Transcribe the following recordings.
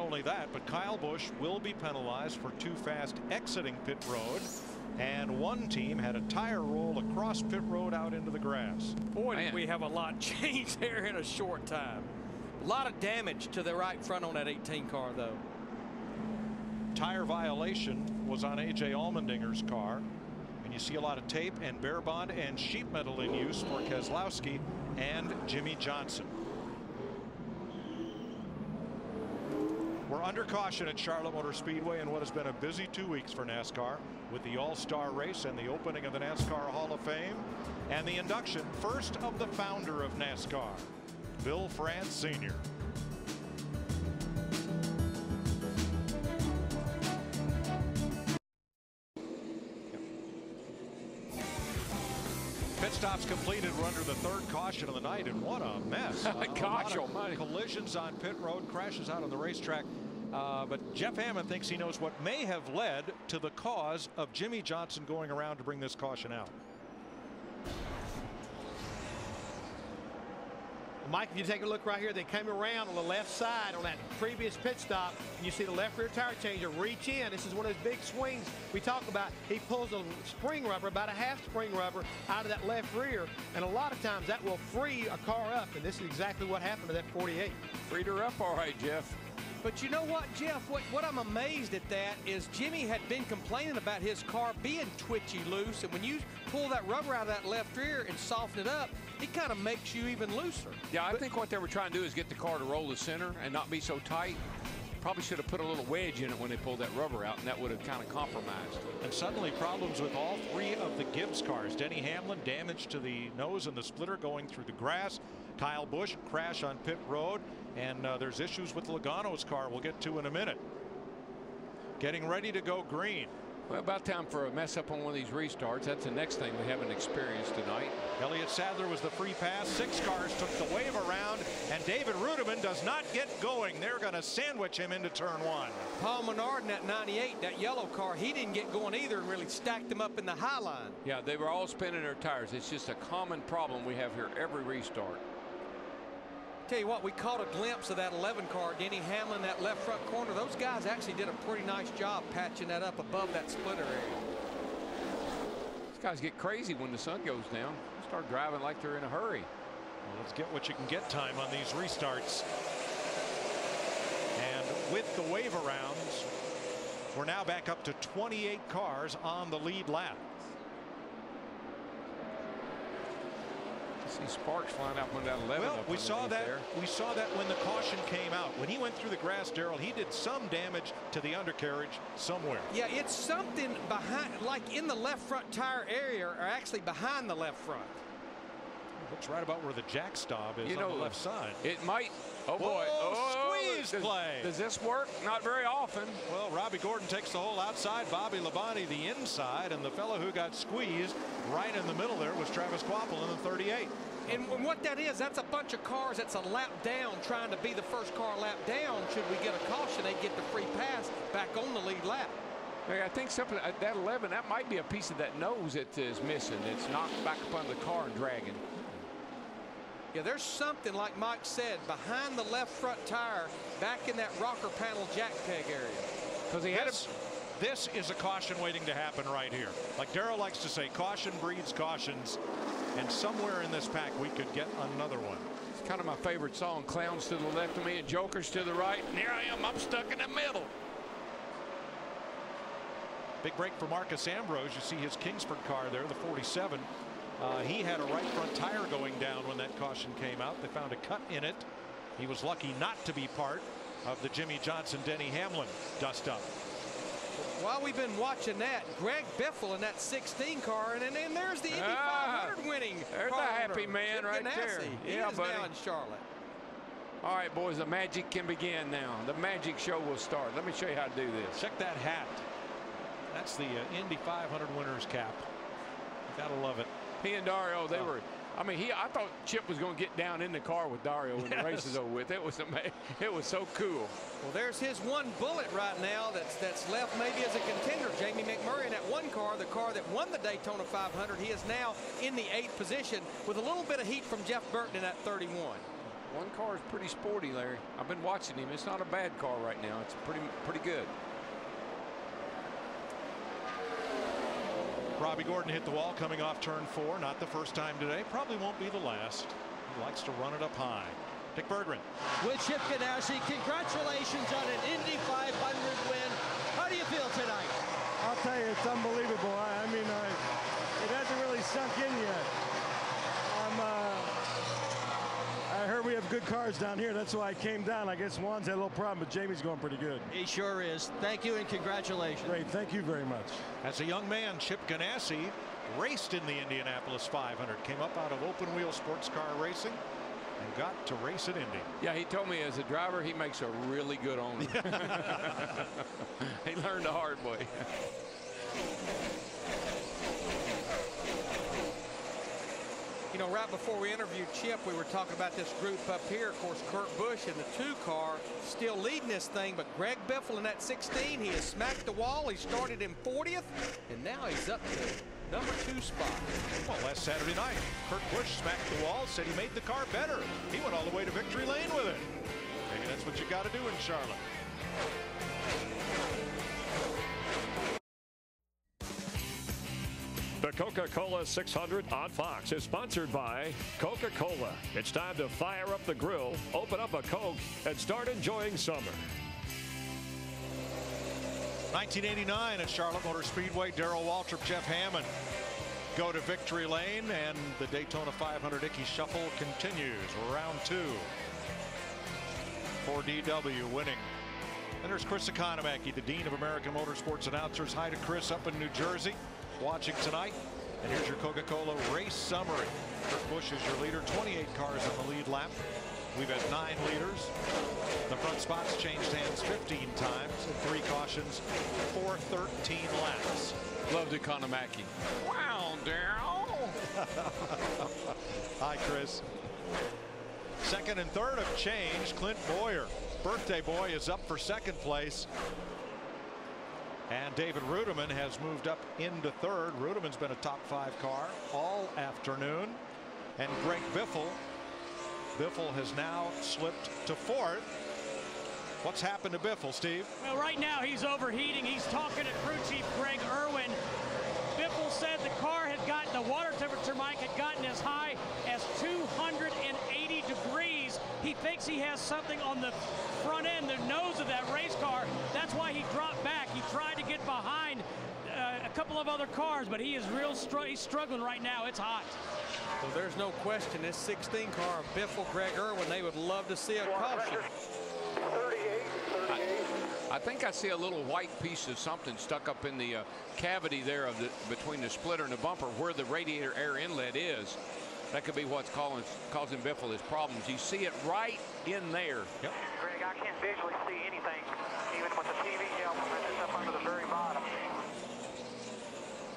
only that, but Kyle Busch will be penalized for too fast exiting pit road. And one team had a tire roll across pit road out into the grass. Boy, did we have a lot changed there in a short time. A lot of damage to the right front on that 18 car, though. Tire violation was on A.J. Allmendinger's car. And you see a lot of tape and bare bond and sheet metal in use for Keselowski and Jimmy Johnson. We're under caution at Charlotte Motor Speedway in what has been a busy 2 weeks for NASCAR, with the All-Star race and the opening of the NASCAR Hall of Fame and the induction first of the founder of NASCAR, Bill France Sr. Pit stops completed. We're under the third caution of the night, and what a mess. Gosh almighty. Collisions on pit road, crashes out on the racetrack. But Jeff Hammond thinks he knows what may have led to the cause of Jimmy Johnson going around to bring this caution out. Mike, if you take a look right here, they came around on the left side on that previous pit stop, and you see the left rear tire changer reach in. This is one of those big swings we talk about. He pulls a spring rubber, about a half spring rubber, out of that left rear, and a lot of times that will free a car up, and this is exactly what happened to that 48. Freed her up all right, Jeff. But you know what, Jeff, what I'm amazed at that is Jimmy had been complaining about his car being twitchy loose, and when you pull that rubber out of that left rear and soften it up, it kind of makes you even looser. Yeah, I think what they were trying to do is get the car to roll the center and not be so tight. Probably should have put a little wedge in it when they pulled that rubber out, and that would have kind of compromised. And suddenly problems with all three of the Gibbs cars. Denny Hamlin, damage to the nose and the splitter going through the grass. Kyle Busch, crash on pit road. And there's issues with Logano's car we'll get to in a minute. Getting ready to go green. Well, about time for a mess up on one of these restarts. That's the next thing we haven't experienced tonight. Elliott Sadler was the free pass. 6 cars took the wave around, and David Rudiman does not get going. They're going to sandwich him into turn 1. Paul Menard in that 98, that yellow car, he didn't get going either and really stacked them up in the high line. Yeah, they were all spinning their tires. It's just a common problem we have here every restart. Tell you what, we caught a glimpse of that 11 car, Denny Hamlin, that left front corner. Those guys actually did a pretty nice job patching that up above that splitter area. These guys get crazy when the sun goes down. They start driving like they're in a hurry. Well, let's get what you can get time on these restarts. And with the wave arounds, we're now back up to 28 cars on the lead lap. See sparks flying out when that 11. Well, we saw that when the caution came out. When he went through the grass, Darrell, he did some damage to the undercarriage somewhere. Yeah, it's something behind, like in the left front tire area, or actually behind the left front. Looks right about where the jack stop is on the left side. It might. Oh boy! Squeeze play. Does this work? Not very often. Well, Robbie Gordon takes the hole outside. Bobby Labonte the inside, and the fellow who got squeezed right in the middle there was Travis Kvapil in the 38. And what that is, that's a bunch of cars that's a lap down, trying to be the first car lap down. Should we get a caution, they get the free pass back on the lead lap. I think something that 11, that might be a piece of that nose that is missing. It's knocked back upon the car and dragging. Yeah, there's something, like Mike said, behind the left front tire, back in that rocker panel jack peg area. Because he had this is a caution waiting to happen right here. Like Darrell likes to say, caution breeds cautions. And somewhere in this pack, we could get another one. It's kind of my favorite song. Clowns to the left of me and jokers to the right. And here I am. I'm stuck in the middle. Big break for Marcus Ambrose. You see his Kingsford car there, the 47. He had a right front tire going down when that caution came out. They found a cut in it. He was lucky not to be part of the Jimmy Johnson Denny Hamlin dust up. While we've been watching that, Greg Biffle in that 16 car, and then there's the Indy 500 winning. There's a happy man right there. He is now in Charlotte. All right, boys, the magic can begin now. The magic show will start. Let me show you how to do this. Check that hat. That's the Indy 500 winner's cap. Gotta love it. He and Dario, they were. I mean, I thought Chip was going to get down in the car with Dario when the race is over with. It was amazing. It was so cool. Well, there's his one bullet right now that's left maybe as a contender. Jamie McMurray in that one car, the car that won the Daytona 500. He is now in the 8th position with a little bit of heat from Jeff Burton in that 31. One car is pretty sporty, Larry. I've been watching him. It's not a bad car right now. It's pretty good. Robbie Gordon hit the wall coming off turn 4. Not the first time today. Probably won't be the last. He likes to run it up high. Dick Berggren. With Chip Ganassi, congratulations on an Indy 500 win. How do you feel tonight? I'll tell you, it's unbelievable. I mean, it hasn't really sunk in yet. I heard we have good cars down here. That's why I came down. I guess Juan's had a little problem, but Jamie's going pretty good. He sure is. Thank you and congratulations. Great. Thank you very much. As a young man, Chip Ganassi raced in the Indianapolis 500. Came up out of open wheel sports car racing and got to race at Indy. Yeah, he told me as a driver he makes a really good owner. He learned the hard way. You know, right before we interviewed Chip, we were talking about this group up here. Of course, Kurt Busch in the 2 car still leading this thing, but Greg Biffle in that 16, he has smacked the wall. He started in 40th, and now he's up to number 2 spot. Well, last Saturday night, Kurt Busch smacked the wall, said he made the car better. He went all the way to victory lane with it. Maybe that's what you got to do in Charlotte. The Coca-Cola 600 on Fox is sponsored by Coca-Cola. It's time to fire up the grill, open up a Coke, and start enjoying summer. 1989 at Charlotte Motor Speedway, Darrell Waltrip, Jeff Hammond go to victory lane, and the Daytona 500 Icky Shuffle continues. Round 2 for DW winning. And there's Chris Economaki, the Dean of American Motorsports Announcers. Hi to Chris up in New Jersey, watching tonight. And here's your Coca-Cola race summary. Kurt Busch is your leader, 28 cars in the lead lap. We've had 9 leaders. The front spots changed hands 15 times and 3 cautions for 13 laps. Loved Economaki. Wow, Darrell. Hi, Chris. Second and third have changed. Clint Boyer, birthday boy, is up for second place. And David Rudiman has moved up into third. Rudiman's been a top 5 car all afternoon. And Greg Biffle has now slipped to 4th. What's happened to Biffle, Steve? Well, right now he's overheating. He's talking to crew chief Greg Irwin. Biffle said the car had gotten, the water temperature, Mike, had gotten as high as 280 degrees. He thinks he has something on the front end, the nose of that race car. That's why he dropped back. He tried to get behind a couple of other cars, but he is he's struggling right now. It's hot. So there's no question this 16 car of Biffle, Greg Irwin, they would love to see a caution. 38. I think I see a little white piece of something stuck up in the cavity there of between the splitter and the bumper where the radiator air inlet is. That could be what's causing Biffle his problems. You see it right in there. Yep. Greg, I can't visually see anything, even with the TV element that's up under the very bottom.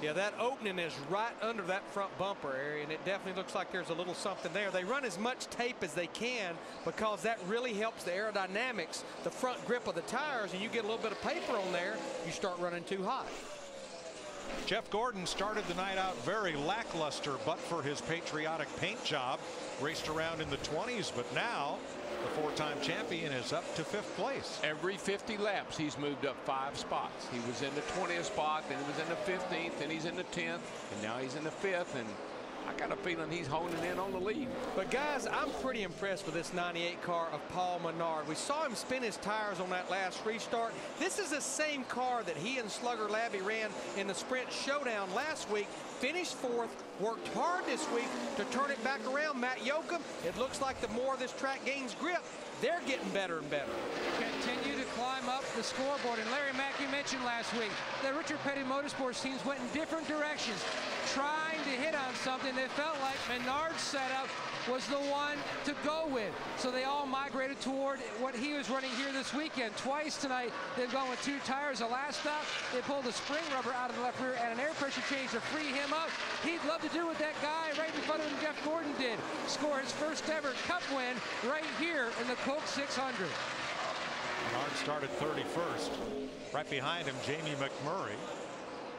Yeah, that opening is right under that front bumper area, and it definitely looks like there's a little something there. They run as much tape as they can because that really helps the aerodynamics, the front grip of the tires, and you get a little bit of paper on there, you start running too hot. Jeff Gordon started the night out very lackluster, but for his patriotic paint job. Raced around in the 20s, but now the 4-time champion is up to 5th place. Every 50 laps, he's moved up 5 spots. He was in the 20th spot, then he was in the 15th, then he's in the 10th, and now he's in the 5th. And I got a feeling he's honing in on the lead. But guys, I'm pretty impressed with this 98 car of Paul Menard. We saw him spin his tires on that last restart. This is the same car that he and Slugger Labby ran in the Sprint Showdown last week. Finished 4th, worked hard this week to turn it back around. Matt Yoakum, it looks like the more this track gains grip, they're getting better and better. Continue to climb up the scoreboard. And Larry Mackey mentioned last week that Richard Petty Motorsports teams went in different directions, trying to hit on something they felt like Menard's setup was the one to go with. So they all migrated toward what he was running here this weekend. Twice tonight, they've gone with 2 tires. The last stop, they pulled the spring rubber out of the left rear and an air pressure change to free him up. He'd love to do what that guy right in front of him, Jeff Gordon, did. Score his first ever Cup win right here in the Coke 600. Menard started 31st. Right behind him, Jamie McMurray,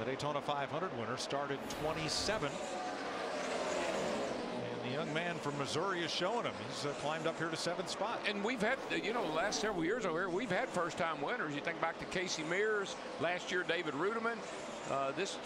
the Daytona 500 winner, started 27th. And The young man from Missouri is showing him. He's climbed up here to 7th spot. And we've had, you know, the last several years over here, we've had first-time winners. You think back to Casey Mears, last year David Rudeman. This